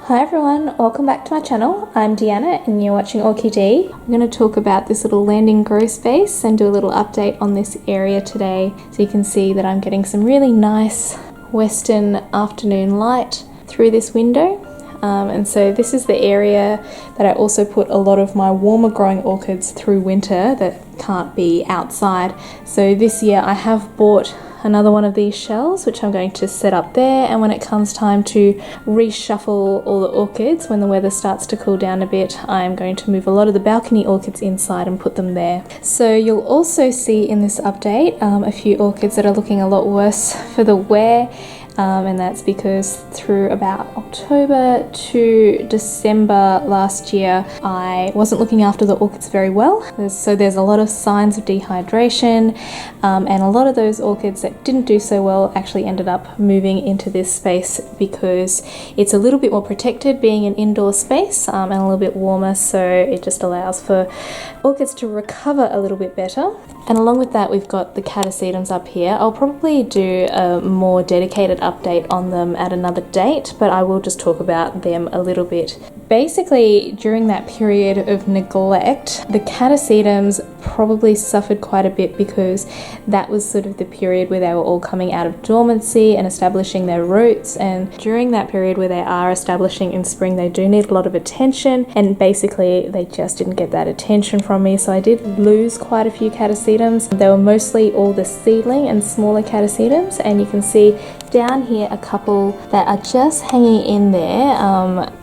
Hi everyone, welcome back to my channel. I'm Deanna and you're watching Orchidee. I'm going to talk about this little landing grow space and do a little update on this area today, so you can see that I'm getting some really nice western afternoon light through this window. And so this is the area that I also put a lot of my warmer growing orchids through winter that can't be outside. So this year I have bought another one of these shells, which I'm going to set up there, and when it comes time to reshuffle all the orchids, when the weather starts to cool down a bit, I'm going to move a lot of the balcony orchids inside and put them there. So you'll also see in this update a few orchids that are looking a lot worse for the wear. And that's because through about October to December last year, I wasn't looking after the orchids very well. So there's a lot of signs of dehydration, and a lot of those orchids that didn't do so well actually ended up moving into this space because it's a little bit more protected being an indoor space, and a little bit warmer, so it just allows for orchids to recover a little bit better. And along with that, we've got the catasetums up here. I'll probably do a more dedicated update on them at another date, but I will just talk about them a little bit. Basically, during that period of neglect, the catasetums probably suffered quite a bit because that was sort of the period where they were all coming out of dormancy and establishing their roots. And during that period where they are establishing in spring, they do need a lot of attention, and basically they just didn't get that attention from me. So I did lose quite a few catasetums. They were mostly all the seedling and smaller catasetums, and you can see down here a couple that are just hanging in there.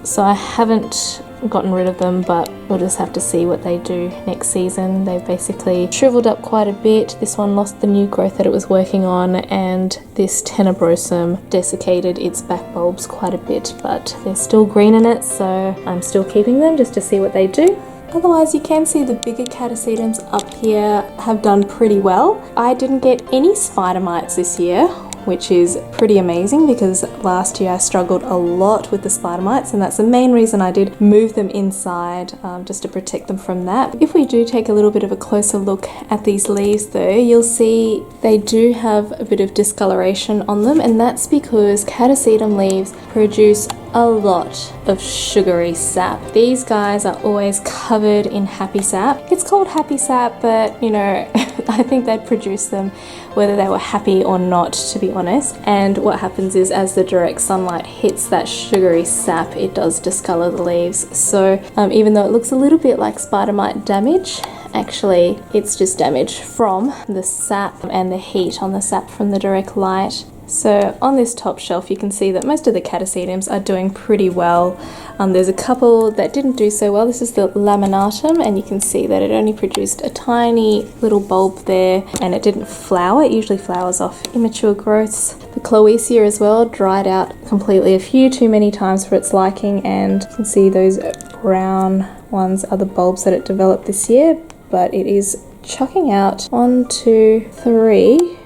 So I haven't gotten rid of them, but we'll just have to see what they do next season. They've basically shriveled up quite a bit. This one lost the new growth that it was working on, and this tenebrosum desiccated its back bulbs quite a bit, but they're still green in it, so I'm still keeping them just to see what they do. Otherwise, you can see the bigger catasetums up here have done pretty well. I didn't get any spider mites this year, which is pretty amazing because last year I struggled a lot with the spider mites, and that's the main reason I did move them inside, just to protect them from that. If we do take a little bit of a closer look at these leaves though, you'll see they do have a bit of discoloration on them, and that's because catasetum leaves produce a lot of sugary sap. These guys are always covered in happy sap. It's called happy sap, but you know, I think they'd produce them whether they were happy or not, to be honest. And what happens is, as the direct sunlight hits that sugary sap, it does discolor the leaves. So even though it looks a little bit like spider mite damage, actually it's just damage from the sap and the heat on the sap from the direct light. So on this top shelf you can see that most of the catasetums are doing pretty well. There's a couple that didn't do so well. This is the laminatum, and you can see that it only produced a tiny little bulb there, and it didn't flower. It usually flowers off immature growths. The Cloecia as well dried out completely a few too many times for its liking, and you can see those brown ones are the bulbs that it developed this year, but it is chucking out 1, 2, 3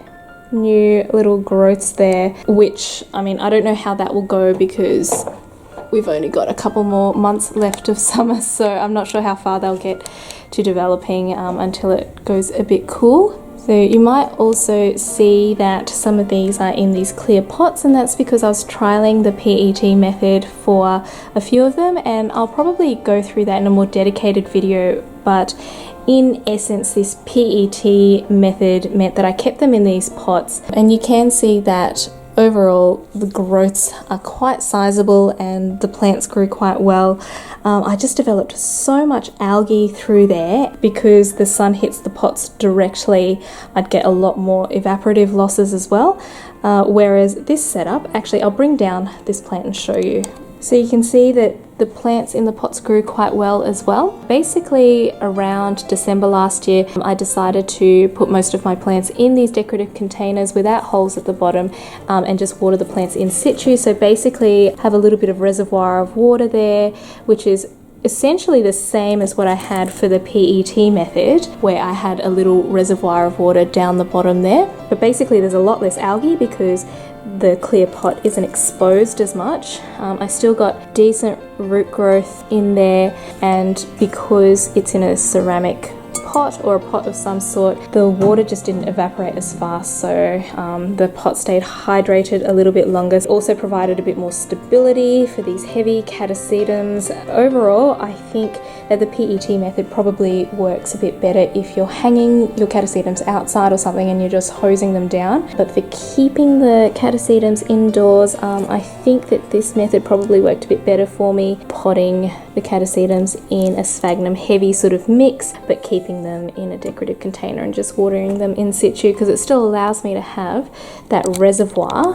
new little growths there, which, I mean, I don't know how that will go because we've only got a couple more months left of summer, so I'm not sure how far they'll get to developing until it goes a bit cool. So you might also see that some of these are in these clear pots, and that's because I was trialing the PET method for a few of them, and I'll probably go through that in a more dedicated video. But in essence, this PET method meant that I kept them in these pots, and you can see that overall the growths are quite sizable and the plants grew quite well. I just developed so much algae through there because the sun hits the pots directly. I'd get a lot more evaporative losses as well, whereas this setup, actually I'll bring down this plant and show you. So you can see that the plants in the pots grew quite well as well. Basically around December last year, I decided to put most of my plants in these decorative containers without holes at the bottom, and just water the plants in situ. So basically have a little bit of reservoir of water there, which is essentially the same as what I had for the PET method, where I had a little reservoir of water down the bottom there. But basically there's a lot less algae because the clear pot isn't exposed as much. I still got decent root growth in there, and because it's in a ceramic pot or a pot of some sort, the water just didn't evaporate as fast, so the pot stayed hydrated a little bit longer. It also provided a bit more stability for these heavy catasetums. Overall, I think that the PET method probably works a bit better if you're hanging your catasetums outside or something and you're just hosing them down. But for keeping the catasetums indoors, I think that this method probably worked a bit better for me, potting the catasetums in a sphagnum heavy sort of mix, but keeping them in a decorative container and just watering them in situ, because it still allows me to have that reservoir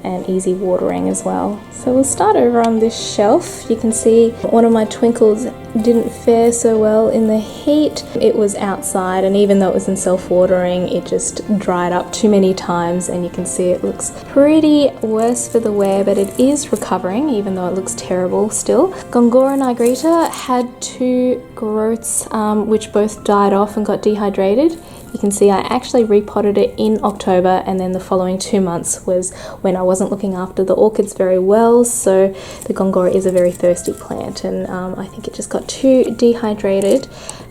and easy watering as well. So we'll start over on this shelf. You can see one of my twinkles didn't fare so well in the heat. It was outside, and even though it was in self-watering, it just dried up too many times, and you can see it looks pretty worse for the wear, but it is recovering even though it looks terrible still. Gongora nigrita had 2 growths which both died off and got dehydrated. You can see I actually repotted it in October, and then the following 2 months was when I wasn't looking after the orchids very well. So the Gongora is a very thirsty plant, and I think it just got too dehydrated.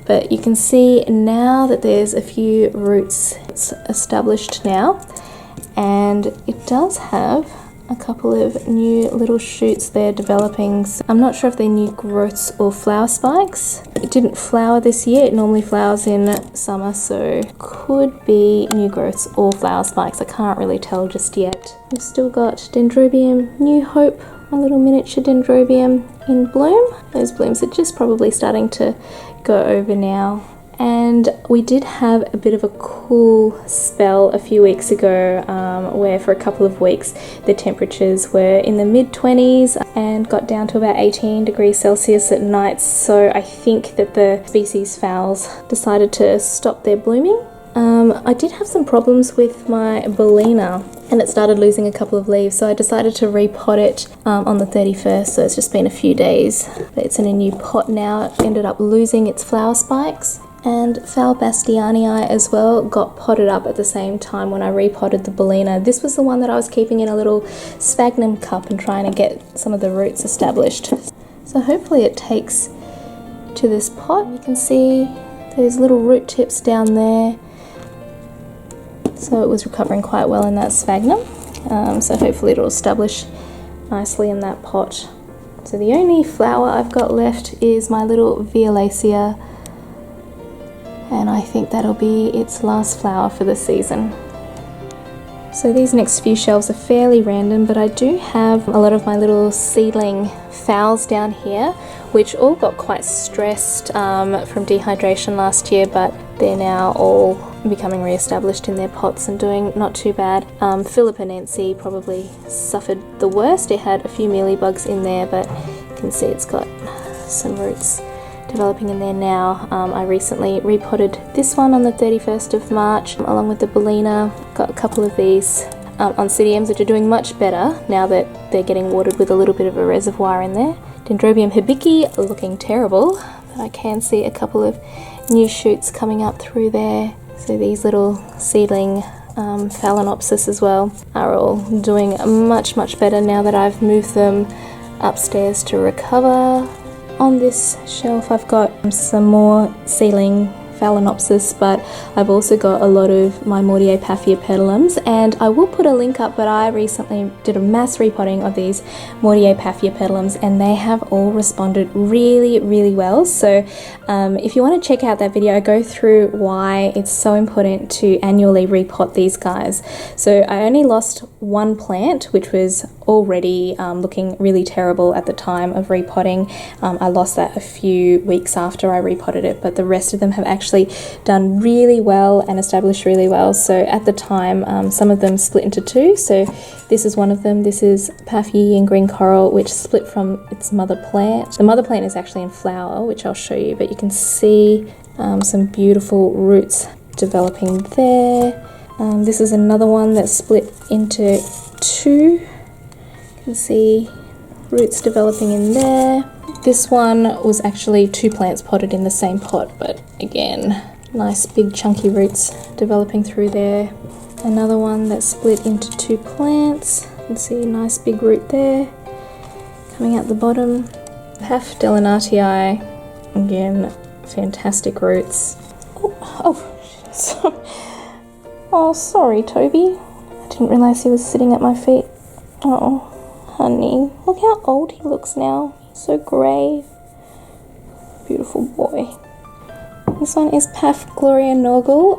But you can see now that there's a few roots established now, and it does have a couple of new little shoots there developing. So I'm not sure if they're new growths or flower spikes. It didn't flower this year. It normally flowers in summer, so could be new growths or flower spikes. I can't really tell just yet. We've still got Dendrobium New Hope, my little miniature Dendrobium in bloom. Those blooms are just probably starting to go over now. And we did have a bit of a cool spell a few weeks ago where for a couple of weeks the temperatures were in the mid-20s and got down to about 18 degrees Celsius at night. So I think that the species phals decided to stop their blooming. I did have some problems with my Bellina, and it started losing a couple of leaves, so I decided to repot it on the 31st, so it's just been a few days. But it's in a new pot now. It ended up losing its flower spikes. And Phal Bastianii as well got potted up at the same time when I repotted the Bellina. This was the one that I was keeping in a little sphagnum cup and trying to get some of the roots established. So hopefully it takes to this pot. You can see those little root tips down there. So it was recovering quite well in that sphagnum. So hopefully it'll establish nicely in that pot. So the only flower I've got left is my little Violacea, and I think that'll be its last flower for the season. So these next few shelves are fairly random, but I do have a lot of my little seedling phals down here, which all got quite stressed from dehydration last year, but they're now all becoming re-established in their pots and doing not too bad. Philippinense probably suffered the worst. It had a few mealybugs in there, but you can see it's got some roots developing in there now. I recently repotted this one on the 31st of March along with the Bellina. Got a couple of these Oncidiums which are doing much better now that they're getting watered with a little bit of a reservoir in there. Dendrobium hibiki looking terrible, but I can see a couple of new shoots coming up through there. So these little seedling Phalaenopsis as well are all doing much better now that I've moved them upstairs to recover. On this shelf I've got some more seedling Phalaenopsis, but I've also got a lot of my Mordiapaphia petalums, and I will put a link up, but I recently did a mass repotting of these Mordiapaphia petalums and they have all responded really well. So if you want to check out that video, I go through why it's so important to annually repot these guys. So I only lost one plant, which was already looking really terrible at the time of repotting. I lost that a few weeks after I repotted it, but the rest of them have actually done really well and established really well. So at the time, some of them split into two. So this is one of them. This is Paphiaean green coral, which split from its mother plant. The mother plant is actually in flower, which I'll show you, but you can see some beautiful roots developing there. This is another one that split into two. You can see roots developing in there. This one was actually two plants potted in the same pot, but again, nice big chunky roots developing through there. Another one that split into two plants. You can see a nice big root there coming out the bottom. Paph delenatii, again, fantastic roots. Oh, sorry, Toby. I didn't realise he was sitting at my feet. Oh, honey. Look how old he looks now. He's so grey. Beautiful boy. This one is Paph Gloria Norgal.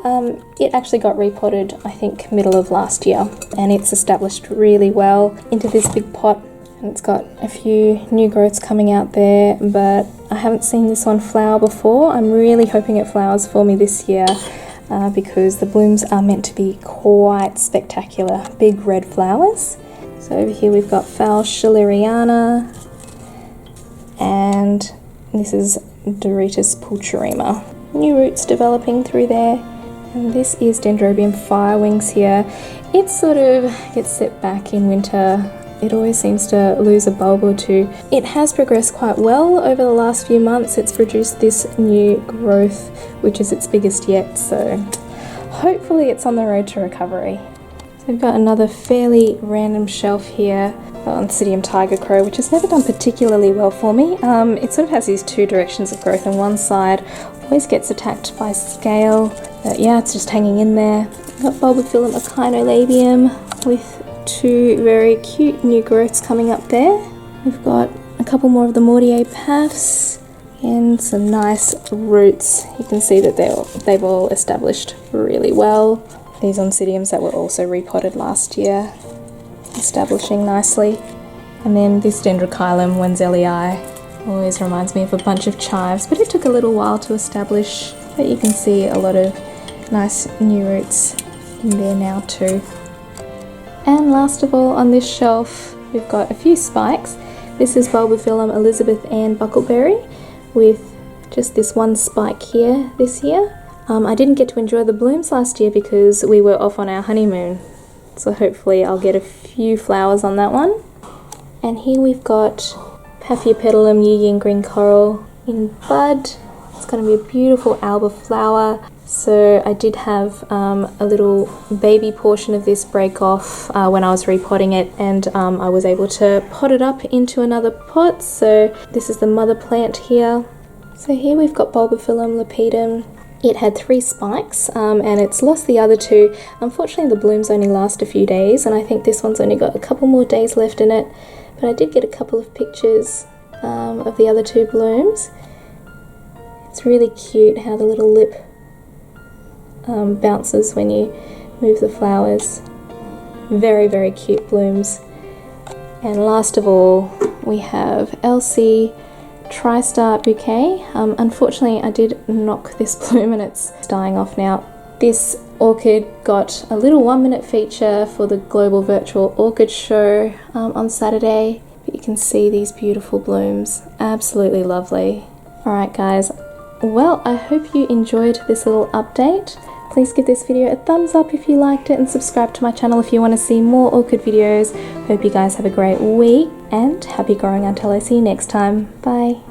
It actually got repotted, I think, middle of last year, and it's established really well into this big pot, and it's got a few new growths coming out there, but I haven't seen this one flower before. I'm really hoping it flowers for me this year because the blooms are meant to be quite spectacular, big red flowers. So over here we've got Phal Schilleriana, and this is Doretus pulcherrima. New roots developing through there. And this is Dendrobium Firewings here. It sort of gets set back in winter. It always seems to lose a bulb or two. It has progressed quite well over the last few months. It's produced this new growth, which is its biggest yet, so hopefully it's on the road to recovery. So we've got another fairly random shelf here on Oncidium Tiger Crow, which has never done particularly well for me. It sort of has these two directions of growth, and one side always gets attacked by scale, but yeah, it's just hanging in there. We've got Bulbophyllum echinolabium with two very cute new growths coming up there. We've got a couple more of the Mortier Paphs and some nice roots. You can see that they've all established really well. These Oncidiums that were also repotted last year, establishing nicely. And then this Dendrochilum Wenzellii always reminds me of a bunch of chives, but it took a little while to establish, but you can see a lot of nice new roots in there now too. And last of all on this shelf we've got a few spikes. This is Bulbophyllum Elizabeth Ann Buckleberry with just this one spike here this year. I didn't get to enjoy the blooms last year because we were off on our honeymoon, so hopefully I'll get a few flowers on that one. And here we've got Paphiopedilum Yiying Green Coral in bud. It's going to be a beautiful alba flower. So I did have a little baby portion of this break off when I was repotting it, and I was able to pot it up into another pot. So this is the mother plant here. So here we've got Bulbophyllum lepidum. It had 3 spikes and it's lost the other 2. Unfortunately the blooms only last a few days, and I think this one's only got a couple more days left in it, but I did get a couple of pictures of the other 2 blooms. It's really cute how the little lip bounces when you move the flowers. Very, very cute blooms. And last of all we have Elsie Tristar Bouquet. Unfortunately I did knock this bloom and it's dying off now. This orchid got a little 1-minute feature for the Global Virtual Orchid Show on Saturday. But you can see these beautiful blooms. Absolutely lovely. Alright guys, well I hope you enjoyed this little update. Please give this video a thumbs up if you liked it, and subscribe to my channel if you want to see more orchid videos. Hope you guys have a great week, and happy growing until I see you next time. Bye.